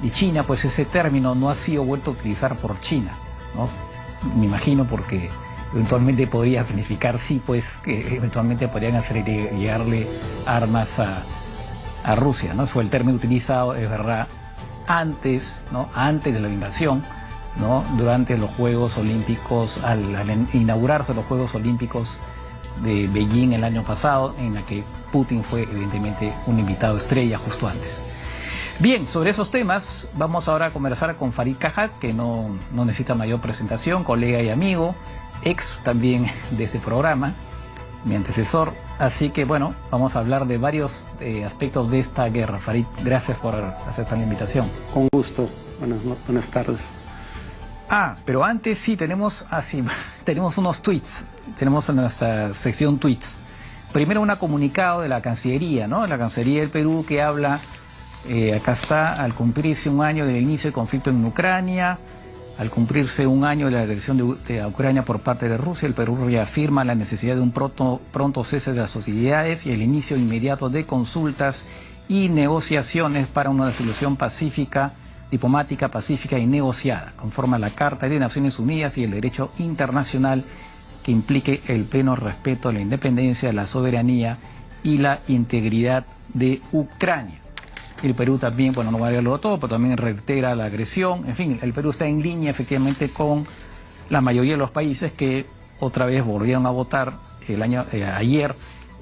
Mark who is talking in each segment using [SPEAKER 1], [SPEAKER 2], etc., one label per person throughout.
[SPEAKER 1] y China, pues ese término no ha sido vuelto a utilizar por China, ¿no? Me imagino porque eventualmente podría significar, sí, pues que eventualmente podrían hacer llegarle armas a Rusia, ¿no? Fue el término utilizado, es verdad, antes, ¿no? Antes de la invasión, ¿no? Durante los Juegos Olímpicos, al inaugurarse los Juegos Olímpicos de Beijing el año pasado, en la que Putin fue evidentemente un invitado estrella justo antes. Bien, sobre esos temas vamos ahora a conversar con Farid Kajat, que no necesita mayor presentación, colega y amigo, ex también de este programa, mi antecesor. Así que bueno, vamos a hablar de varios aspectos de esta guerra. Farid, gracias por aceptar la invitación.
[SPEAKER 2] Con gusto, buenas tardes.
[SPEAKER 1] Pero antes sí, tenemos unos tweets, tenemos en nuestra sección tweets. Primero un comunicado de la Cancillería, ¿no? La Cancillería del Perú que habla, acá está, al cumplirse un año del inicio del conflicto en Ucrania, al cumplirse un año de la agresión de Ucrania por parte de Rusia, el Perú reafirma la necesidad de un pronto cese de las hostilidades y el inicio inmediato de consultas y negociaciones para una solución pacífica, diplomática, pacífica y negociada, conforme a la Carta de Naciones Unidas y el derecho internacional que implique el pleno respeto a la independencia, la soberanía y la integridad de Ucrania. El Perú también, bueno, no va a leerlo todo, pero también reitera la agresión. En fin, el Perú está en línea efectivamente con la mayoría de los países que otra vez volvieron a votar ayer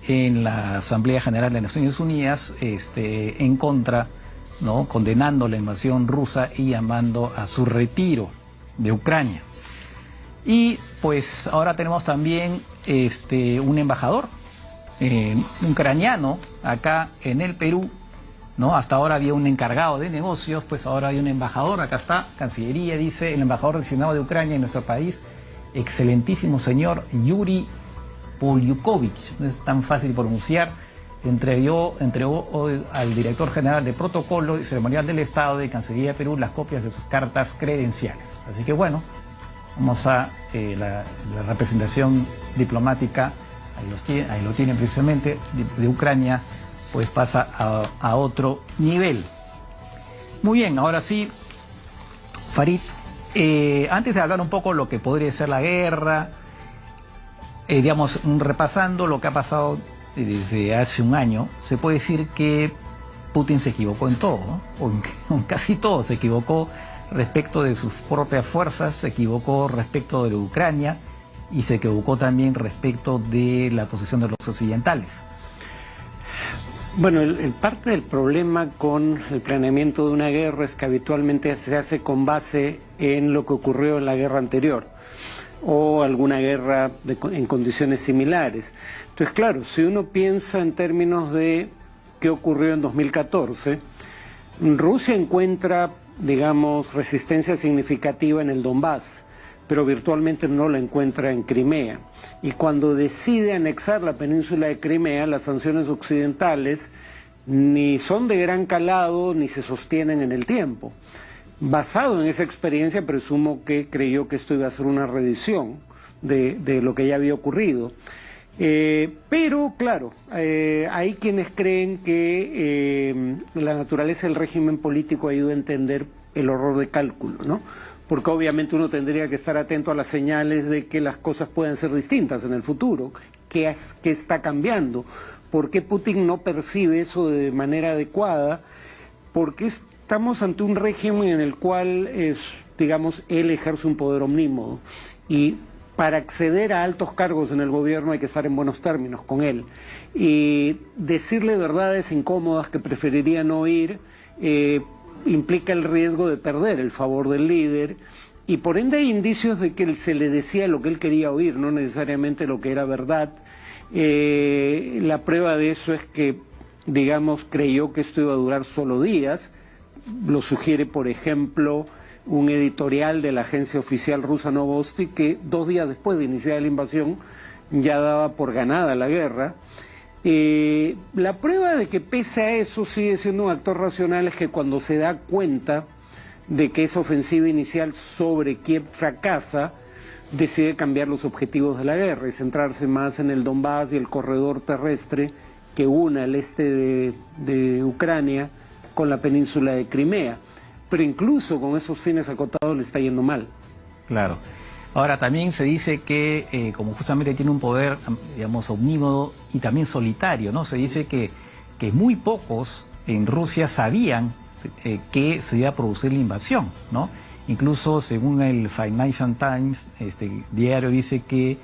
[SPEAKER 1] en la Asamblea General de Naciones Unidas en contra, ¿no?, condenando la invasión rusa y llamando a su retiro de Ucrania. Y pues ahora tenemos también un embajador ucraniano acá en el Perú, ¿no? Hasta ahora había un encargado de negocios, pues ahora hay un embajador. Acá está, Cancillería, dice el embajador designado de Ucrania en nuestro país, excelentísimo señor Yuri Polyukovich, no es tan fácil pronunciar. Entregó hoy al director general de Protocolo y Ceremonial del Estado de Cancillería de Perú las copias de sus cartas credenciales. Así que bueno, vamos a la representación diplomática, ahí lo tienen precisamente, de Ucrania, pues pasa a otro nivel. Muy bien, ahora sí, Farid, antes de hablar un poco lo que podría ser la guerra, digamos, repasando lo que ha pasado desde hace un año, se puede decir que Putin se equivocó en todo, ¿no? O en casi todo. Se equivocó respecto de sus propias fuerzas, se equivocó respecto de Ucrania y se equivocó también respecto de la posición de los occidentales.
[SPEAKER 2] Bueno, el parte del problema con el planeamiento de una guerra es que habitualmente se hace con base en lo que ocurrió en la guerra anterior o alguna guerra en condiciones similares. Entonces, claro, si uno piensa en términos de qué ocurrió en 2014, Rusia encuentra, digamos, resistencia significativa en el Donbass, pero virtualmente no la encuentra en Crimea. Y cuando decide anexar la península de Crimea, las sanciones occidentales ni son de gran calado ni se sostienen en el tiempo. Basado en esa experiencia, presumo que creyó que esto iba a ser una reedición de lo que ya había ocurrido. Pero, claro, hay quienes creen que la naturaleza del régimen político ayuda a entender el horror de cálculo, ¿no? Porque obviamente uno tendría que estar atento a las señales de que las cosas pueden ser distintas en el futuro. ¿Qué está cambiando? ¿Por qué Putin no percibe eso de manera adecuada? Porque estamos ante un régimen en el cual, digamos, él ejerce un poder omnímodo. Y para acceder a altos cargos en el gobierno hay que estar en buenos términos con él. Y decirle verdades incómodas que preferiría no oír implica el riesgo de perder el favor del líder, y por ende hay indicios de que él se le decía lo que él quería oír, no necesariamente lo que era verdad. La prueba de eso es que, digamos, creyó que esto iba a durar solo días. Lo sugiere, por ejemplo, un editorial de la agencia oficial rusa Novosti, que 2 días después de iniciar la invasión ya daba por ganada la guerra. La prueba de que pese a eso sigue siendo un actor racional es que cuando se da cuenta de que esa ofensiva inicial sobre Kiev fracasa, decide cambiar los objetivos de la guerra y centrarse más en el Donbass y el corredor terrestre que une el este de Ucrania con la península de Crimea. pero incluso con esos fines acotados le está yendo mal.
[SPEAKER 1] Claro. Ahora, también se dice que, como justamente tiene un poder, digamos, omnímodo y también solitario, ¿no? Se dice que muy pocos en Rusia sabían que se iba a producir la invasión, ¿no? Incluso, según el Financial Times, este diario dice que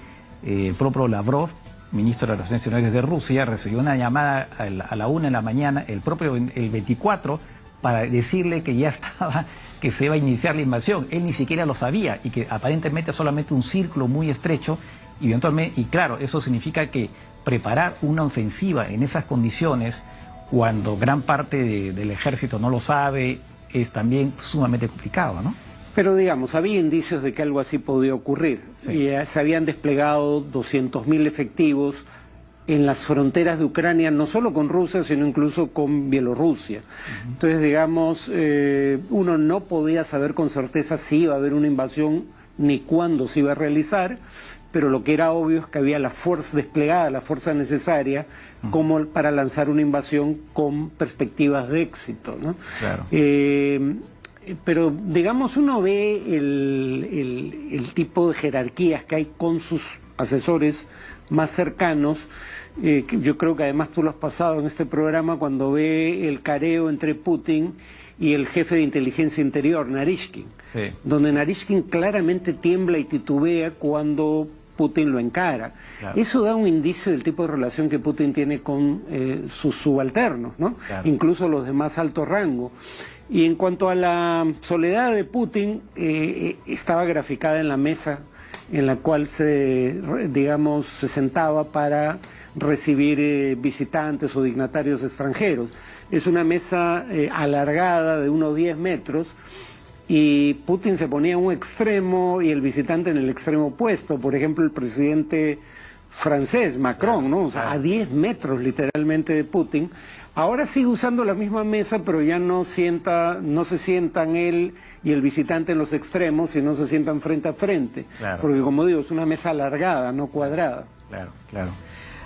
[SPEAKER 1] el propio Lavrov, ministro de Relaciones Exteriores de Rusia, recibió una llamada a la 1 de la mañana, el 24, para decirle que ya estaba, que se iba a iniciar la invasión. Él ni siquiera lo sabía y que aparentemente solamente un círculo muy estrecho y eventualmente, y claro, eso significa que preparar una ofensiva en esas condiciones, cuando gran parte del ejército no lo sabe, es también sumamente complicado, ¿no?
[SPEAKER 2] Pero digamos, había indicios de que algo así podía ocurrir.
[SPEAKER 1] Sí.
[SPEAKER 2] Y se habían desplegado 200.000 efectivos en las fronteras de Ucrania, no solo con Rusia, sino incluso con Bielorrusia. Entonces, digamos, uno no podía saber con certeza si iba a haber una invasión ni cuándo se iba a realizar, pero lo que era obvio es que había la fuerza desplegada, la fuerza necesaria, como para lanzar una invasión con perspectivas de éxito, ¿no?
[SPEAKER 1] Claro.
[SPEAKER 2] Pero, digamos, uno ve el tipo de jerarquías que hay con sus asesores más cercanos. Yo creo que además tú lo has pasado en este programa cuando ve el careo entre Putin y el jefe de inteligencia interior, Narishkin,
[SPEAKER 1] Sí.
[SPEAKER 2] donde Narishkin claramente tiembla y titubea cuando Putin lo encara.
[SPEAKER 1] Claro.
[SPEAKER 2] Eso da un indicio del tipo de relación que Putin tiene con sus subalternos, ¿no?
[SPEAKER 1] Claro.
[SPEAKER 2] Incluso los de más alto rango. Y en cuanto a la soledad de Putin, estaba graficada en la mesa en la cual se sentaba para recibir visitantes o dignatarios extranjeros. Es una mesa alargada de unos 10 metros y Putin se ponía en un extremo y el visitante en el extremo opuesto. Por ejemplo, el presidente francés, Macron, ¿no? O sea, a 10 metros literalmente de Putin. Ahora sigue usando la misma mesa, pero ya no se sientan él y el visitante en los extremos, sino se sientan frente a frente.
[SPEAKER 1] Claro.
[SPEAKER 2] Porque, como digo, es una mesa alargada, no cuadrada.
[SPEAKER 1] Claro, claro.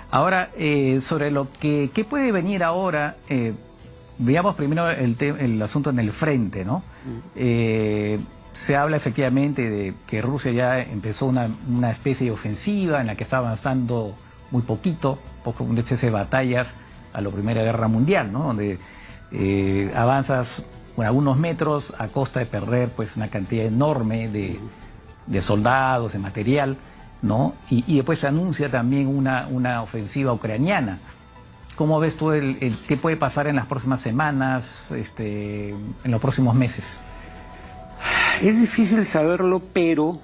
[SPEAKER 1] Ahora, sobre lo que ¿qué puede venir ahora? Veamos primero el asunto en el frente, ¿no? Se habla efectivamente de que Rusia ya empezó una especie de ofensiva en la que está avanzando muy poquito, una especie de batallas a la Primera Guerra Mundial, ¿no? Donde avanzas algunos metros a costa de perder pues una cantidad enorme de soldados, de material, ¿no? Y después se anuncia también una ofensiva ucraniana. ¿Cómo ves tú qué puede pasar en las próximas semanas, en los próximos meses?
[SPEAKER 2] Es difícil saberlo, pero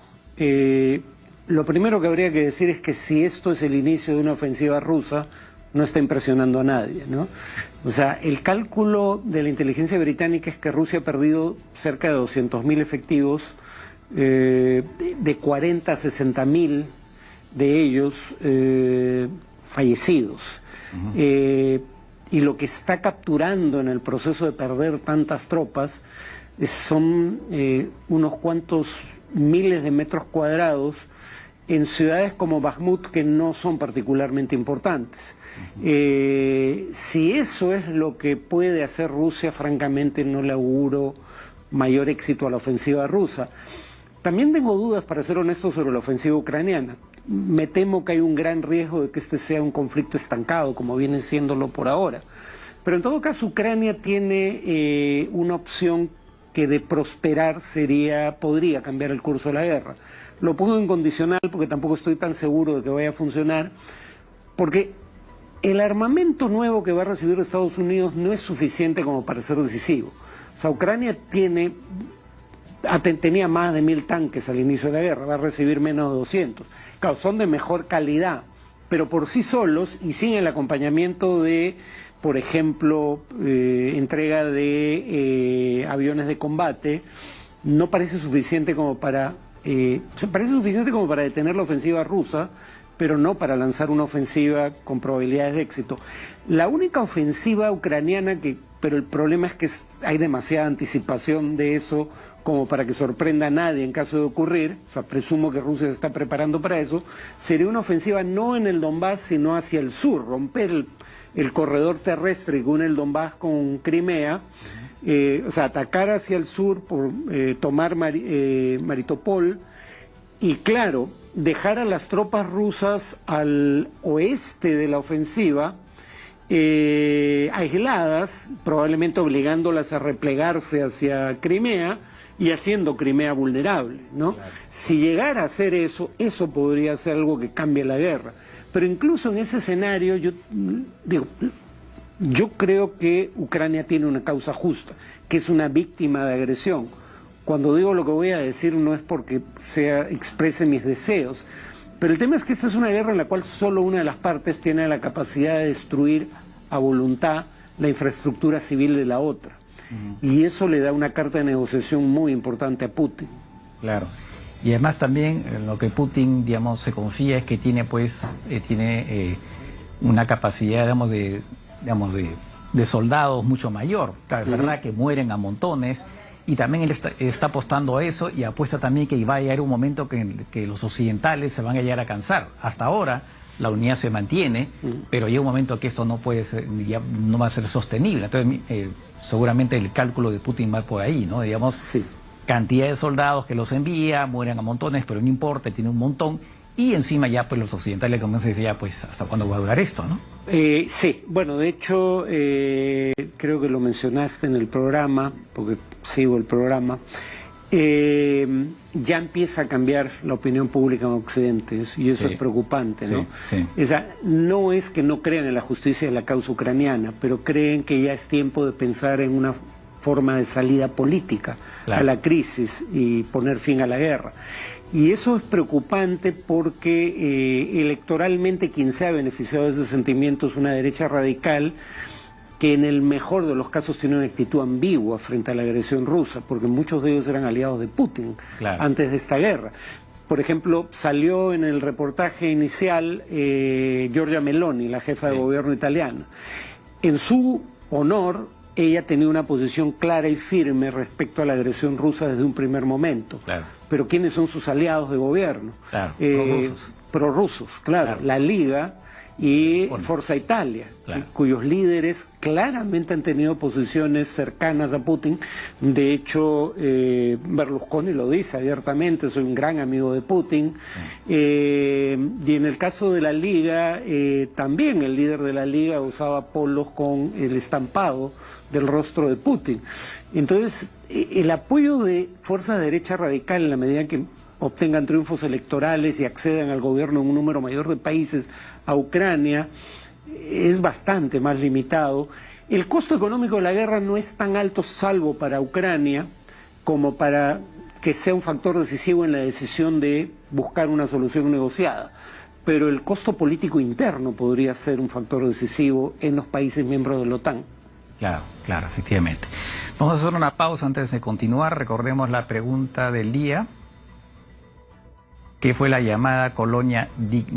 [SPEAKER 2] lo primero que habría que decir es que si esto es el inicio de una ofensiva rusa, no está impresionando a nadie, ¿no? O sea, el cálculo de la inteligencia británica es que Rusia ha perdido cerca de 200.000 efectivos, de 40 a 60.000 de ellos fallecidos. Y lo que está capturando en el proceso de perder tantas tropas son unos cuantos miles de metros cuadrados en ciudades como Bakhmut, que no son particularmente importantes. Si eso es lo que puede hacer Rusia, francamente no le auguro mayor éxito a la ofensiva rusa. También tengo dudas, para ser honesto, sobre la ofensiva ucraniana. Me temo que hay un gran riesgo de que este sea un conflicto estancado, como viene siéndolo por ahora. Pero en todo caso, Ucrania tiene una opción que de prosperar podría cambiar el curso de la guerra. Lo pongo en condicional porque tampoco estoy tan seguro de que vaya a funcionar, porque el armamento nuevo que va a recibir Estados Unidos no es suficiente como para ser decisivo. O sea, Ucrania tenía más de 1.000 tanques al inicio de la guerra, va a recibir menos de 200. Claro, son de mejor calidad, pero por sí solos y sin el acompañamiento de, por ejemplo, entrega de aviones de combate, no parece suficiente como para detener la ofensiva rusa, pero no para lanzar una ofensiva con probabilidades de éxito. La única ofensiva ucraniana pero el problema es que hay demasiada anticipación de eso como para que sorprenda a nadie en caso de ocurrir, o sea, presumo que Rusia se está preparando para eso, sería una ofensiva no en el Donbass, sino hacia el sur, romper el corredor terrestre que une el Donbass con Crimea, o sea, atacar hacia el sur por tomar Maritopol y, claro, dejar a las tropas rusas al oeste de la ofensiva aisladas, probablemente obligándolas a replegarse hacia Crimea y haciendo Crimea vulnerable, ¿no? Claro. Si llegara a hacer eso, eso podría ser algo que cambie la guerra. Pero incluso en ese escenario, yo creo que Ucrania tiene una causa justa, que es una víctima de agresión. Cuando digo lo que voy a decir no es porque exprese mis deseos, pero el tema es que esta es una guerra en la cual solo una de las partes tiene la capacidad de destruir a voluntad la infraestructura civil de la otra. Y eso le da una carta de negociación muy importante a Putin. Claro.
[SPEAKER 1] Y además también lo que Putin, digamos, se confía es que tiene, pues, una capacidad, digamos, de soldados mucho mayor. Claro, es verdad que mueren a montones, y también él está apostando a eso, y apuesta también que va a llegar un momento que los occidentales se van a llegar a cansar. Hasta ahora la unidad se mantiene, pero llega un momento que esto no puede ser, ya no va a ser sostenible. Entonces seguramente el cálculo de Putin va por ahí, ¿no? Digamos, sí, cantidad de soldados que los envía, mueren a montones, pero no importa, tiene un montón. Y encima ya pues los occidentales comienzan a decir, ya pues ¿hasta cuándo va a durar esto, no?
[SPEAKER 2] Sí, bueno, de hecho creo que lo mencionaste en el programa, porque sigo el programa, ya empieza a cambiar la opinión pública en Occidente, y eso es preocupante, ¿no? Sí. O sea, no es que no crean en la justicia de la causa ucraniana, pero creen que ya es tiempo de pensar en una forma de salida política a la crisis y poner fin a la guerra. Y eso es preocupante porque electoralmente quien se ha beneficiado de ese sentimiento es una derecha radical que en el mejor de los casos tiene una actitud ambigua frente a la agresión rusa, porque muchos de ellos eran aliados de Putin antes de esta guerra. Por ejemplo, salió en el reportaje inicial Giorgia Meloni, la jefa de gobierno italiana. En su honor, ella tenía una posición clara y firme respecto a la agresión rusa desde un primer momento. Pero ¿quiénes son sus aliados de gobierno? Prorrusos, claro. La Liga y Forza Italia, cuyos líderes claramente han tenido posiciones cercanas a Putin. De hecho, Berlusconi lo dice abiertamente, soy un gran amigo de Putin. Y en el caso de la Liga, también el líder de la Liga usaba polos con el estampado del rostro de Putin. Entonces, el apoyo de fuerzas de derecha radical, en la medida en que obtengan triunfos electorales y accedan al gobierno en un número mayor de países a Ucrania, es bastante más limitado. El costo económico de la guerra no es tan alto, salvo para Ucrania, como para que sea un factor decisivo en la decisión de buscar una solución negociada. Pero el costo político interno podría ser un factor decisivo en los países miembros de la OTAN.
[SPEAKER 1] Claro, efectivamente. Vamos a hacer una pausa antes de continuar. Recordemos la pregunta del día. ¿Qué fue la llamada colonia digna?